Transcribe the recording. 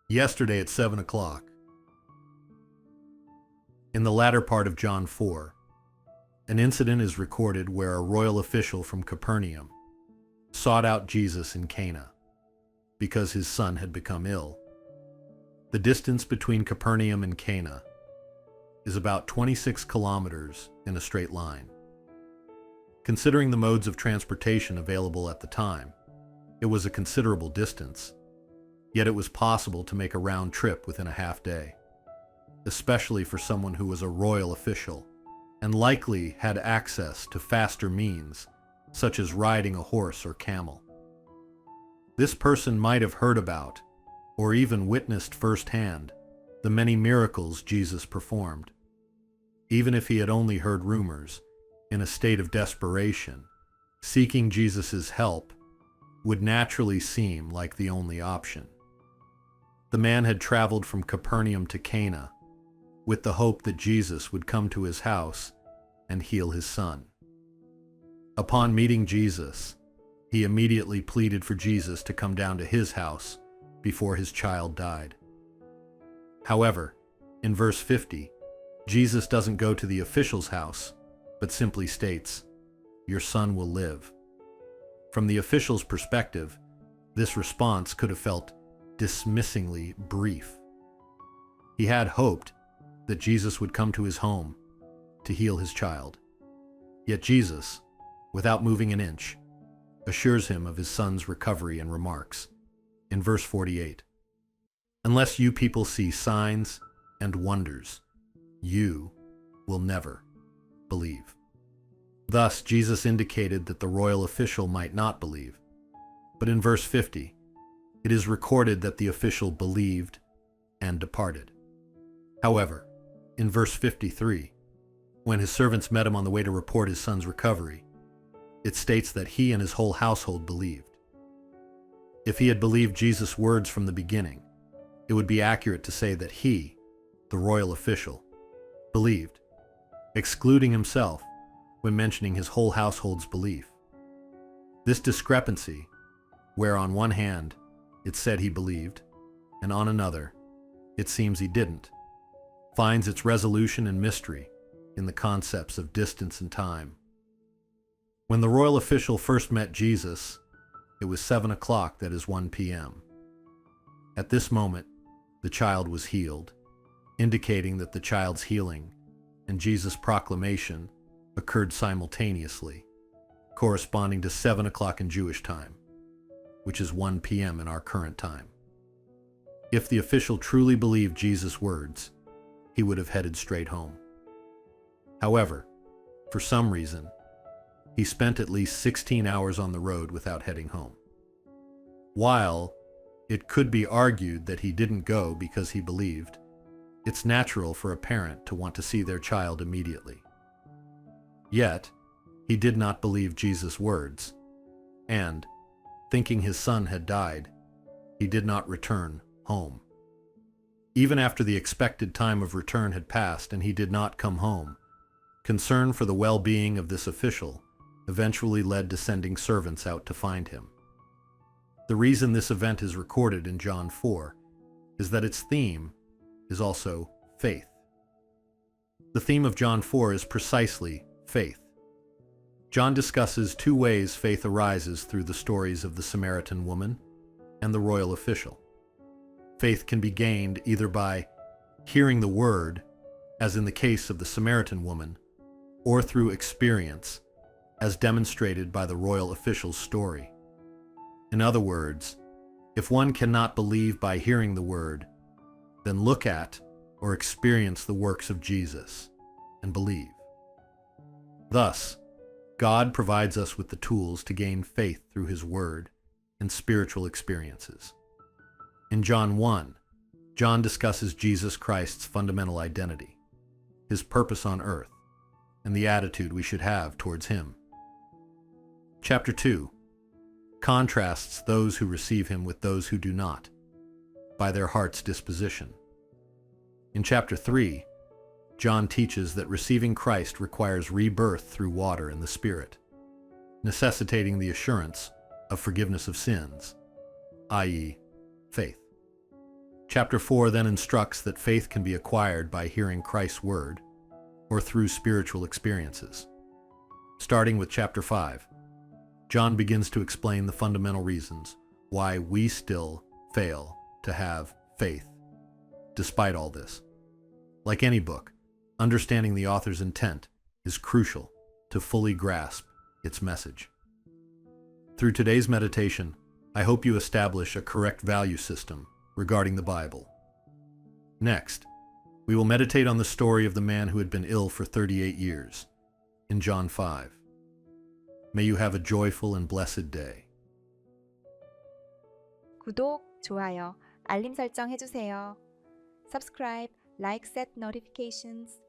Yesterday at 7 o'clock. In the latter part of John 4, an incident is recorded where a royal official from Capernaum sought out Jesus in Cana because his son had become ill. The distance between Capernaum and Cana is about 26 kilometers in a straight line. Considering the modes of transportation available at the time, it was a considerable distance, yet it was possible to make a round trip within a half day, especially for someone who was a royal official and likely had access to faster means, such as riding a horse or camel. This person might have heard about, or even witnessed firsthand, the many miracles Jesus performed. Even if he had only heard rumors, in a state of desperation, seeking Jesus' help would naturally seem like the only option. The man had traveled from Capernaum to Cana with the hope that Jesus would come to his house and heal his son. Upon meeting Jesus, he immediately pleaded for Jesus to come down to his house before his child died. However, in verse 50, Jesus doesn't go to the official's house, but simply states, "Your son will live." From the official's perspective, this response could have felt dismissingly brief. He had hoped that Jesus would come to his home to heal his child. Yet Jesus, without moving an inch, assures him of his son's recovery and remarks, in verse 48, "Unless you people see signs and wonders, you will never believe." Thus, Jesus indicated that the royal official might not believe. But in verse 50, it is recorded that the official believed and departed. However, in verse 53, when his servants met him on the way to report his son's recovery, it states that he and his whole household believed. If he had believed Jesus' words from the beginning, it would be accurate to say that he, the royal official, believed, excluding himself when mentioning his whole household's belief. This discrepancy, where on one hand it said he believed, and on another it seems he didn't, finds its resolution and mystery in the concepts of distance and time. When the royal official first met Jesus, it was 7 o'clock, that is 1 p.m. At this moment, the child was healed, indicating that the child's healing and Jesus' proclamation occurred simultaneously, corresponding to 7 o'clock in Jewish time, which is 1 p.m. in our current time. If the official truly believed Jesus' words, he would have headed straight home. However, for some reason, he spent at least 16 hours on the road without heading home. While it could be argued that he didn't go because he believed, it's natural for a parent to want to see their child immediately. Yet, he did not believe Jesus' words, and, thinking his son had died, he did not return home. Even after the expected time of return had passed and he did not come home, concern for the well-being of this official eventually led to sending servants out to find him. The reason this event is recorded in John 4 is that its theme is also faith. The theme of John 4 is precisely faith. John discusses two ways faith arises through the stories of the Samaritan woman and the royal official. Faith can be gained either by hearing the word, as in the case of the Samaritan woman, or through experience, as demonstrated by the royal official's story. In other words, if one cannot believe by hearing the word, then look at or experience the works of Jesus and believe. Thus, God provides us with the tools to gain faith through his word and spiritual experiences. In John 1, John discusses Jesus Christ's fundamental identity, his purpose on earth, and the attitude we should have towards him. Chapter 2 contrasts those who receive him with those who do not, by their heart's disposition. In chapter 3, John teaches that receiving Christ requires rebirth through water and the Spirit, necessitating the assurance of forgiveness of sins, i.e., faith. Chapter 4 then instructs that faith can be acquired by hearing Christ's word or through spiritual experiences. Starting with chapter 5, John begins to explain the fundamental reasons why we still fail to have faith, despite all this. Like any book, understanding the author's intent is crucial to fully grasp its message. Through today's meditation, I hope you establish a correct value system regarding the Bible. Next, we will meditate on the story of the man who had been ill for 38 years in John 5. May you have a joyful and blessed day. 구독, 좋아요, 알림 설정 해주세요. Subscribe, like, set notifications.